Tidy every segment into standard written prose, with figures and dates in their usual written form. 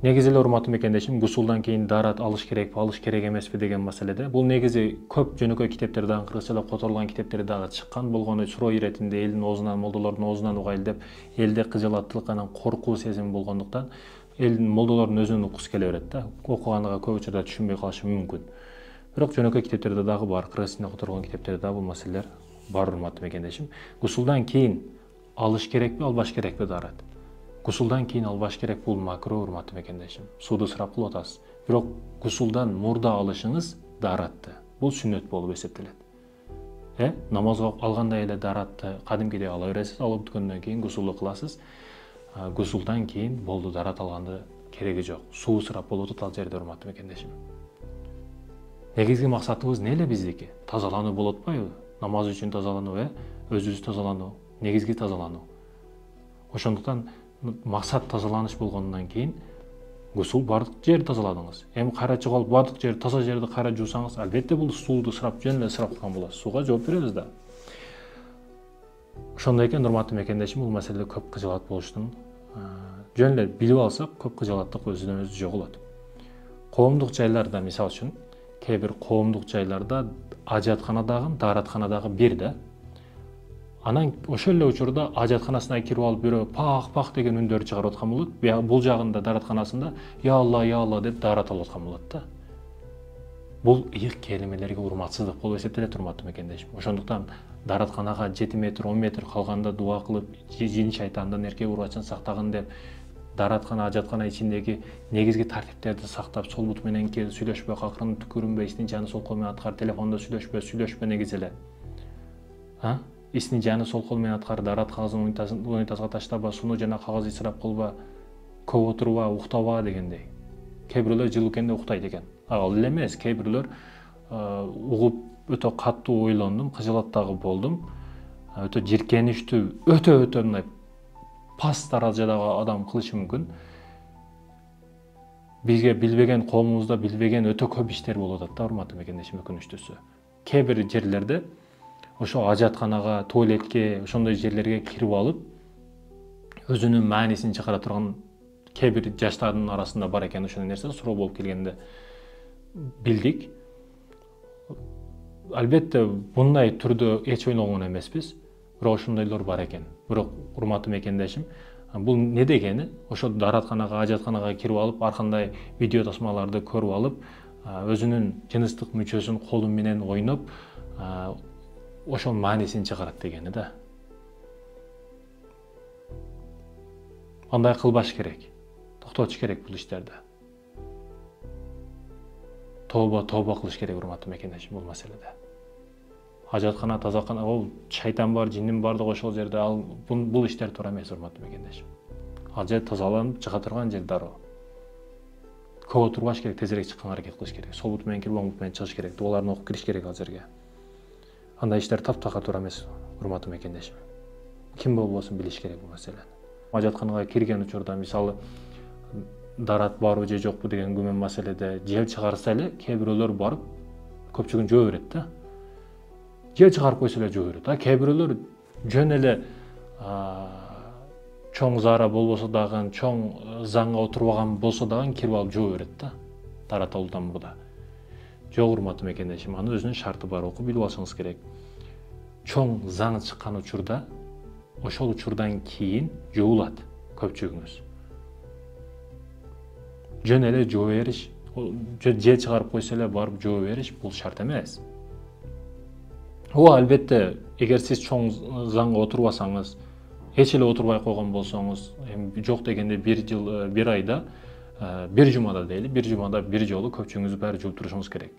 Негизи эле урматтуу мекендешим, гусулдан кийин дарат алыш керекпи, алыш керек эмеспи деген маселеде. Бул негизи көп жөнөкөй китептер дагы, кыргызчада которулган китептер дагы чыккан. Болгону суроо иретинде элдин оозунан, молдолордун оозунан угайлы деп, элде кыжалаттылык анан коркуу сезими болгондуктан элдин молдолордун өзүнөн уккусу келе берет да. Окуганга көп учурда түшүнбөй калышы мүмкүн. Бирок жөнөкөй китептерде дагы бар, кыргыз тилинде которулган китептерде дагы бул маселелер бар, урматтуу мекендешим. Гусулдан кийин алыш керекпи, албаш керекпи дарат? Гусулдан кийин албаш керек, бул макро, урматтуу мекендешим. Сууду ысырап кылып атасыз. Бирок гусулдан мурда алышыңыз даратты. Бул сүннөт болуп эсептелет. Намазга алгандай эле даратты кадимкидей ала бересиз, алып бүткөндөн кийин гусулду кыласыз. Гусулдан кийин болду, дарат алганды кереги жок. Суу ысырап болуп атат ал жерде, урматтуу мекендешим. Негизги максатыбыз не эле биздики? Тазалануу болуп атпайбы? Намаз үчүн тазалануу, өзүбүз тазалануу, негизги тазалануу. Ошондуктан максат тазаланыш болгондон кийин гусул бардык жерди тазаладыңыз. Эми кайра чыгып алып бардык жерди, таза жерди кайра жуусаңыз, албетте бул сууду ысырап, жөн эле ысырап кылган болосуз. Сууга жооп беребиз да. Ошондой экен, урматтуу мекендешим, бул маселеде көп кыжалат болуштун, жөн эле билип алсак, көп кыжалаттык өзүнөн өзү жоголот. Коомдук жайларда, мисалы үчүн, кээ бир коомдук жайларда ажатканадагы, даратканадагы бир да. Анан ошол эле учурда ажатканасына кирип алып бирөө пак деген үндөрдү чыгарып аткан болот. Бул жагында даратканасында я Алла деп дарат алып аткан болот да. Бул ыйык келимелерге урматсыздык болуп эсептелет, урматтуу мекендешим. Ошондуктан даратканага 7 метр, 10 метр калганда дуа кылып, жин шайтандан эркек ургачын сактагын деп, дараткана, ажаткана ичиндеги негизги тартиптерди сактап, сол бут менен сүйлөшпө, акырын түкүрүнбө, эстин жаны сол кол менен аткар, телефондо сүйлөшпө негизи эле. Эстин жаны сол кол менен аткар, дарат кагазын унитазга таштаба, сууну жана кагаз ысырап кылба, көп отурба, уктаба дегендей. Кээ бирөөлөр жылыкенде уктайт экен. Ал эле эмес, кээ бирөөлөр угуп өтө каттуу ойлондум, кыжалаттагы болдум. Өтө жиркеничтүү, өтө мындай пас даражадагы адам кылышы мүмкүн. Бизге билбеген, коомубузда билбеген өтө көп иштер болуп атат да, урматтуу мекендешим, өкүнүчтүүсү. Кээ бир жерлерде ошо ажатканага, туалетке, ошондой жерлерге кирип алып, өзүнүн маанисин чыгара турган кээ бир жаштардын арасында бар экен ошондой нерсе. Суроо болуп келгенде билдик. Албетте мындай түрдө эч ойногон эмеспиз, бирок ошондойлор бар экен. Бирок урматтуу мекендешим, бул не дегени? Ошо даратканага, ажатканага кирип алып, аркандай видео тасмаларды көрүп алып, өзүнүн жыныстык мүчөсүн колу менен ойноп, ошол маанисин чыгарат дегени да. Андай кылбаш керек. Токтотуш керек бул иштерди. Тооба кылыш керек, урматтуу мекендешим, бул маселеде. Ажаткана, тазакана, ол шайтан бар, жиндин бардыгы ошол жерде. Ал бул иштер туура эмес, урматтуу мекендешим. Ал жер тазаланып чыга турган жер дароо. Көп отурбаш керек, тезирээк чыкканга аракет кылыш керек. Сол бут менен кирип, оң бут менен чыгыш керек. Дуаларын окуп кириш керек ал жерге. Андай иштер таптакыр туура эмес, урматтуу мекендешим. Ким болбосун билиш керек бул маселени. Ажатканага кирген учурда, мисалы, дарат барбы же жокпу деген күмөн маселеде жел чыгарса эле, кээ бирөөлөр барып көпчүгүн жөө берет да. Жел чыгарып койсо эле жөө берет. Кээ бирөөлөр жөн эле чоң зара болбосо дагы, чоң заңга отурбаган болсо дагы кирип алып жөө берет да. Дарат алуудан мурда. Жок, урматтуу мекендешим, анын өзүнүн шарты бар, окуп билип алышыңыз керек. Чоң заң чыккан учурда, ошол учурдан кийин жуулат көпчүгүңүз. Жөн эле жөө бериш, жел чыгарып койсо эле барып жөө бериш, бул шарт эмес. Албетте, эгер сиз чоң заңга отурбасаңыз, эч эле отурбай койгон болсоңуз, жок дегенде бир айда, бир жумада дейли, бир жумада бир жолу көпчүгүңүз баары жууп турушуңуз керек.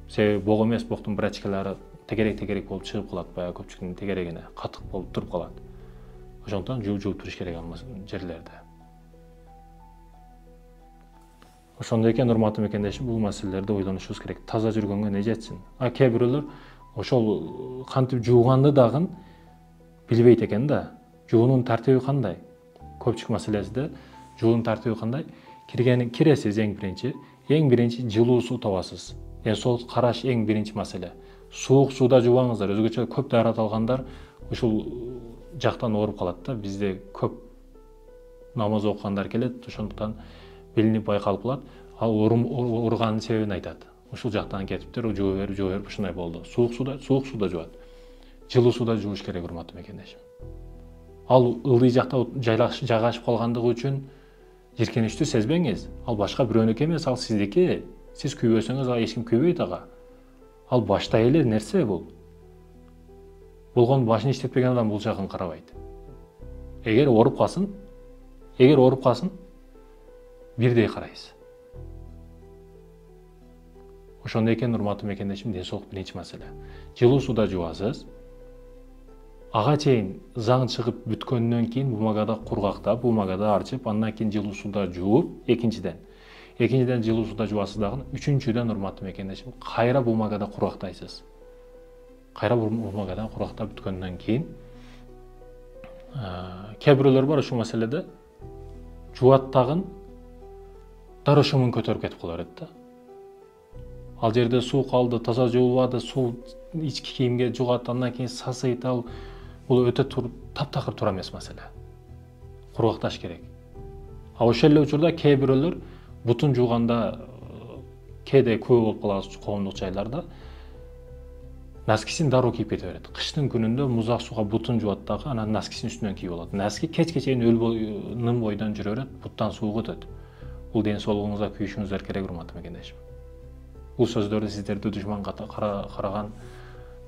Себеби бок эмес, боктун брачкалары тегерек болуп чыгып калат, баягы көпчүктүн тегерегине катык болуп туруп калат. Ошондуктан жууп туруш керек ал жерлерде. Ошондой экен, урматтуу мекендешим, бул маселелерди ойлонушубуз керек. Таза жүргөнгө не жетсин? Кээ бирөөлөр ошол кантип жууганды дагы билбейт экен да. Жуунун тартиби кандай? Көпчүк маселесинде жуунун тартиби кандай? Киресиз эң биринчи жылуу суу табасыз. Сол караш эң биринчи маселе. Суук сууда жубаңыздар. Өзгөчө көп дарат алгандар ушул жактан ооруп калат да. Бизде көп намаз окугандар келет, ошондуктан билинип байкалып калат. Ал урганын себебин айтат. Ушул жактан кетиптир, жуу берип ушундай болду. Суук суда жуат. Жылуу суда жууш керек, урматтуу мекендешим. Ал ылдый жакта жайгашып калгандыгы үчүн жиркеничти сезбеңиз. Ал башка бирөөнүкү эмес, ал сиздики. Сиз күйбөсөңүз, ага эч ким күйбөйт ага. Ал башта эле нерсе бул. Болгон башын иштетпеген адам бул жагын карабайт. Эгер ооруп калсын, бирдей карайсыз. Ошондой экен, урматтуу мекендешим, ден соолук биринчи маселе. Жылуу суда жуасыз. Ага чейин заң чыгып бүткөндөн кийин бумагада кургактап, бумагада арчып, андан кийин жылуу суда жууп, экинчиден жылуу суда жуасыз дагы, үчүнчүдөн, урматтуу мекендешим, кайра бумагада кургактайсыз. Кайра бумагада кургактап бүткөндөн кийин кээ бирөөлөр бар ушул маселеде жуат тагын дарошомун көтөрүп кетип кала берет да. Ал жерде суу калды, таза жуулбады, суу ички кийимге жугат, андан кийин сасыйт. Ал бул өтө таптакыр туура эмес маселе. Кургакташ керек. Ошол эле учурда кээ бирөөлөр бутун жууганда, кээде көп болуп калабыз коомдук жайларда, носкисин дароо кийип кете берет. Кыштын күнүндө музак сууга бутун жуат дагы, анан носкисин үстүнөн кийип алат. Носки кечке чейин ным бойдон жүрө берет, буттан суу өтөт. Бул ден соолугуңузга күйүшүңүздөр керек, урматтуу мекендешим. Бул сөздөрдү сиздерди душман караган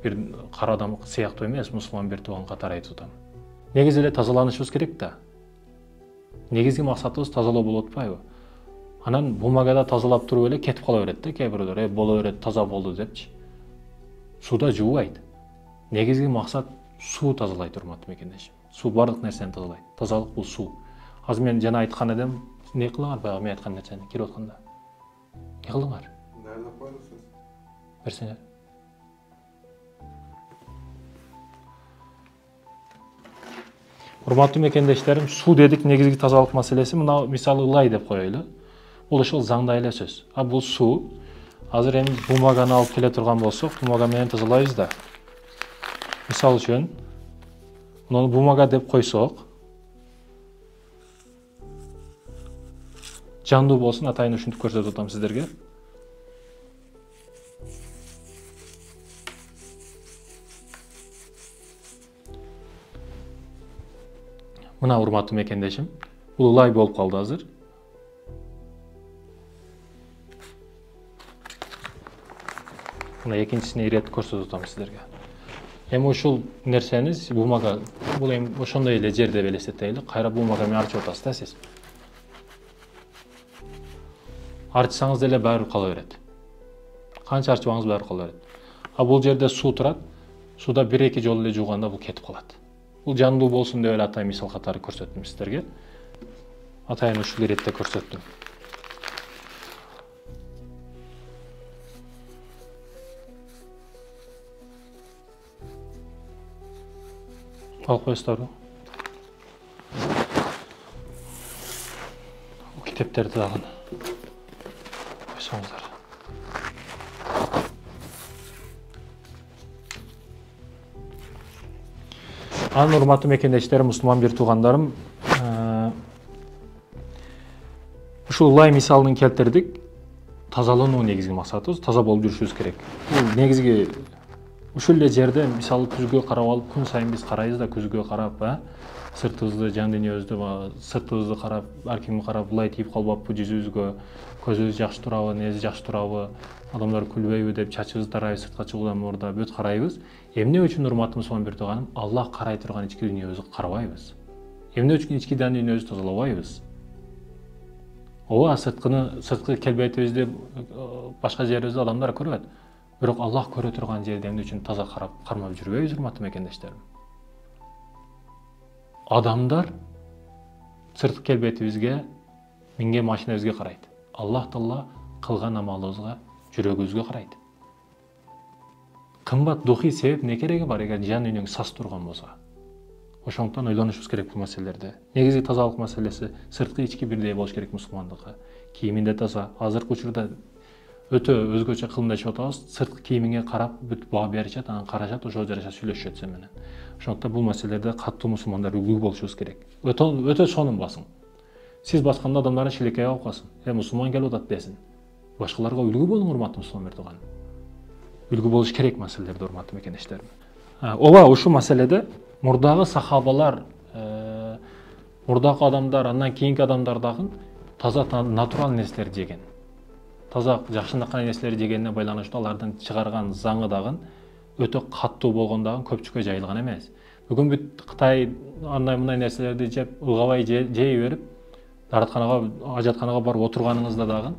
бир кара адам сыяктуу эмес, мусулман бир тууган катары айтып атам. Негизи эле тазаланышыбыз керек да. Негизги максатыбыз тазалоо болуп атпайбы? Анан бумагада тазалап туруп эле кетип кала берет да, кээ бирөөлөр, боло берет, таза болду депчи. Суда жуубайт. Негизги максат суу тазалайт, урматтуу мекендешим. Суу бардык нерсени тазалайт. Тазалык бул суу. Азыр мен жана айткан эдем, не кылыңар баягы мен айткан нерсени кирип атканда? Не кылдыңар? Даярдап коюңуз. Берсеңер. Урматтуу мекендештерим, суу дедик, негизги тазалык маселеси, мына мисалы ылай деп коелу. Бул ошол заңда эле сөз. Бул суу. Азыр эми бумаганы алып келе турган болсок, бумага менен тазалайбыз да. Мисалы үчүн, муну бумага деп койсок, жандуу болсун, атайын ушинтип көрсөтүп атам сиздерге. Мына, урматтуу мекендешим, бул ылай болуп калды азыр. Мына экинчисине иретип көрсөтүп атам сиздерге. Эми ушул нерсени бумага, бул эми ошондой эле жер деп элестетели, кайра бумага менен арчып атасыз да сиз. Арчсаңыз деле баары кала берет. Канча арчыбаңыз баары кала берет. Бул жерде суу турат. Сууда 1-2 жолу эле жууганда бул кетип калат. Бул жандуу болсун деп эле атайын мисал катары көрсөттүм сиздерге. Атайын ушул иретте көрсөттүм. Алып коесуздарбы? Бул китептерди дагы койсоңуздар. Анын урматтуу мекендештерим, мусулман бир туугандарым, ушул ылай мисалын келтирдик. Тазалануу негизги максатыбыз, таза болуп жүрүшүбүз керек. Бул негизги ушул эле жерде мисалы күзгө карап алып, күн сайын биз карайбыз да, күзгө карап, сыртыбызды, жан дүйнөбүздү, сыртыбызды карап, ар кимди карап, ылай тийип калбаппы жүзүбүзгө, көзүбүз жакшы турабы, энеси жакшы турабы, адамдар күлбөйбү деп чачыбызды тарайбыз, сыртка чыгуудан мурда бүт карайбыз. Эмне үчүн, урматтуу мусулман бир тууганым, Аллах карай турган ички дүйнөбүздү карабайбыз? Эмне үчүн ички дүйнөбүздү тазалабайбыз? Ооба, сырткы келбетибизди, башка жерибизди адамдар көрөт. Бирок Аллах көрө турган жерди эмне үчүн таза кармап жүрбөйбүз, урматтуу мекендештерим? Адамдар сырткы келбетибизге, минген машинабизге карайт. Аллах Таала кылган амалыбызга, жүрөгүбүзгө карайт. Кымбат духий себеп не кереги бар эгер жан дүйнөң сас турган болсо? Ошондуктан ойлонушубуз керек бул маселелерде. Негизги тазалык маселеси сырткы ички бирдей болуш керек мусулмандыкы. Кийиминде таза. Азыркы учурда өтө өзгөчө кылымдашып атабыз. Сырткы кийимиңе карап бүт баа беришет, анан карашат, ошол жараша сүйлөшүшөт сен менен. Ошондуктан бул маселелерде каттуу мусулмандар үлгү болушубуз керек. Өтө сонун басың. Сиз басканда адамдардын шилекей алып калсын. Мусулман келип атат десин. Башкаларга үлгү болуң, урматтуу мусулман Эрдоган. Үлгү болуш керек маселелерде, урматтуу мекендештерим. Ооба, ушул маселеде мурдагы сахабалар, мурдагы адамдар, андан кийинки адамдар дагы таза натурал нерселер жеген. Таза жакшынакай нерселер жегенине байланыштуу алардын чыгарган заңы дагы өтө каттуу болгондагы көпчүккө жайылган эмес. Бүгүн бүт Кытай андай мындай нерселерди жеп, ылгабай жей берип, ажатканага барып отурганыңызда дагы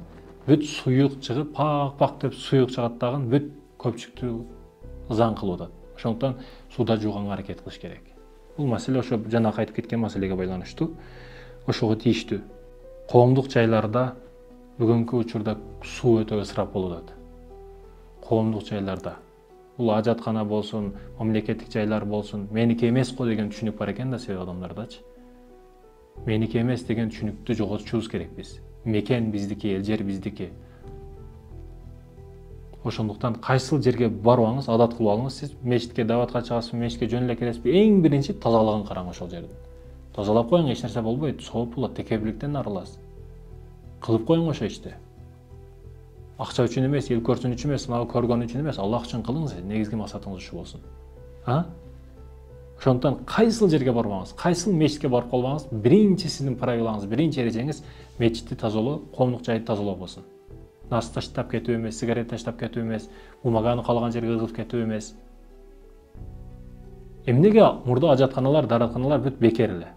бүт суюк чыгып, пак деп суюк чыгат дагы бүт көпчүктү заң кылып атат. Ошондуктан сууда жууганга аракет кылыш керек. Бул маселе ошо жана кайтып кеткен маселеге байланыштуу. Ошого тийиштүү. Коомдук жайларда бүгүнкү учурда суу өтө ысырап болуп атат. Коомдук жайларда. Бул ажаткана болсун, мамлекеттик жайлар болсун, меники эмес го деген түшүнүк бар экен да себеп адамдардачы. Меники эмес деген түшүнүктү жоготушубуз керек биз. Мекен биздики, эл жер биздики. Ошондуктан кайсыл жерге барбаңыз, адат кылып алыңыз. Сиз мечитке даватка чыгасызбы, мечитке жөн эле келесизби? Эң биринчи тазалыгын караң ошол жердин. Тазалап коюң, эч нерсе болбойт. Сооп болот, текебирликтен арыласыз. Кылып коюң ошо ишти. Акча үчүн эмес, эл көрсүн үчүн эмес, мага көргөн үчүн эмес, Аллах үчүн кылыңыз. Негизги максатыңыз ушу болсун. Ошондуктан кайсыл жерге барбаңыз, кайсыл мечитке барып калбаңыз, биринчи сиздин правилаңыз, биринчи эрежеңиз мечитти тазалоо, коомдук жайды тазалоо болсун. Нас таштап кетүү эмес, сигарет таштап кетүү эмес, бумаганы каалаган жерге ыргытып кетүү эмес. Эмнеге мурда ажатканалар, дааратканалар бүт бекер эле?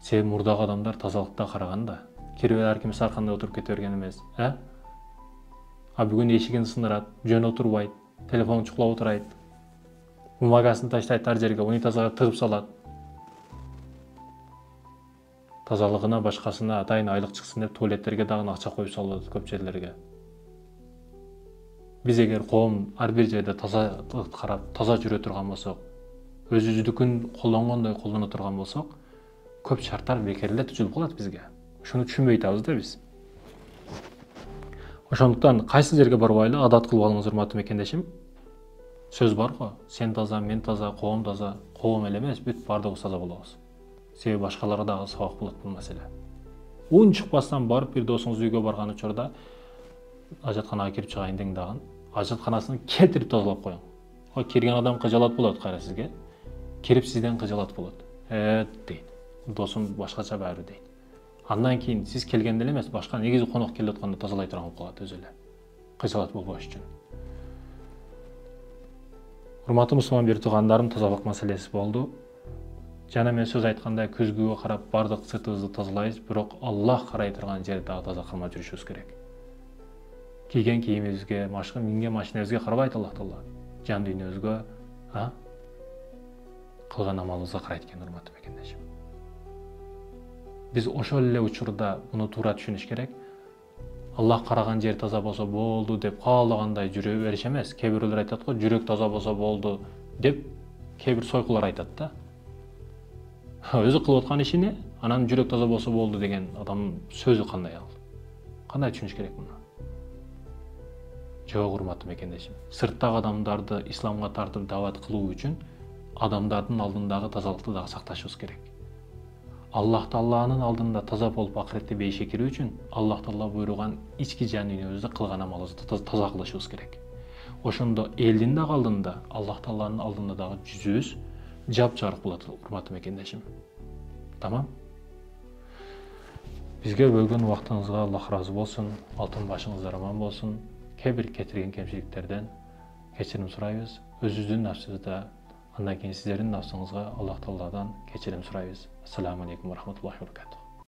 Себеби мурдагы адамдар тазалыкта караганда, кирип ар ким ар кандай отуруп кете берген эмес, бүгүн эшигин сындырат, жөн отурбайт, телефонун чукулап отурайт, бумагасын таштайт ар жерге, унитазга тыгып салат. Тазалыгына башкасына атайын айлык чыксын деп туалеттерге дагы акча коюп салат көп жерлерге. Биз эгер коом ар бир жерде таза карап, таза жүрө турган болсок, өзүбүздүкүн колдонгондой колдоно турган болсок, көп шарттар бекер эле түзүлүп калат бизге. Ушуну түшүнбөй атабыз да биз. Ошондуктан кайсы жерге барбайлы адат кылып алыңыз, урматтуу мекендешим. Сөз бар го, сен таза, мен таза, коом таза, коом эле эмес, бүт бардыгыбыз таза болобуз. Себеби башкаларга дагы сабак болот бул маселе. Уун чыкпастан барып бир досуңуз үйгө барган учурда ажатканага кирип чыгайын дең дагы, ажатканасын кетирип тазалап коюң. Кирген адам кыжалат болот кайра сизге. Кирип сизден кыжалат болот. Дейт. Досум башкача баары дейт. Андан кийин сиз келгенде эле эмес, башка негизи конок келип атканда тазалай турган болуп калат өзү эле. Кыжалат болбош үчүн. Урматтуу мусулман бир туугандарым, тазалык маселеси болду. Жана мен сөз айткандай көзгүгө карап бардык сыртыбызды тазалайбыз, бирок Аллах карай турган жерди дагы таза кылмай жүрүшүбүз керек. Кийген кийимибизге, минген машинебизге карабайт Аллах Таала. Жан дүйнөбүзгө, кылган амалыбызга карайт экен, урматтуу мекендешим. Биз ошол эле учурда муну туура түшүнүш керек. Аллах караган жер таза болсо болду деп каалагандай жүрө бериш эмес. Кээ бирөөлөр айтат го, жүрөк таза болсо болду деп кээ бир сойкулар айтат да. Өзү кылып аткан ишине, анан жүрөк таза болсо болду деген адам сөзү кандай ал? Кандай түшүнүш керек муну? Жок, урматтуу мекендешим. Сырттагы адамдарды исламга тартып дават кылуу үчүн адамдардын алдындагы тазалыкты дагы сакташыбыз керек. Аллах Тааланын алдында таза болуп акыретте бейишке кирүү үчүн Аллах Таала буйруган ички жан дүйнөбүздү кылган амалыбызды таза кылышыбыз керек. Ошондо элдин дагы алдында, Аллах Тааланын алдында дагы жүзүбүз жапжарык болот, урматтуу мекендешим. Тамам? Бизге бөлгөн убактыңызга Аллах ыраазы болсун, алтын башыңыздар аман болсун. Кээ бир кетирген кемчиликтерден кечирим сурайбыз. Өзүбүздүн нафсыбызда, андан кийин сиздердин нафсыңызга Аллах Тааладан кечирим сурайбыз. Ассаламу алейкум ва рахматуллахи ва баракатух.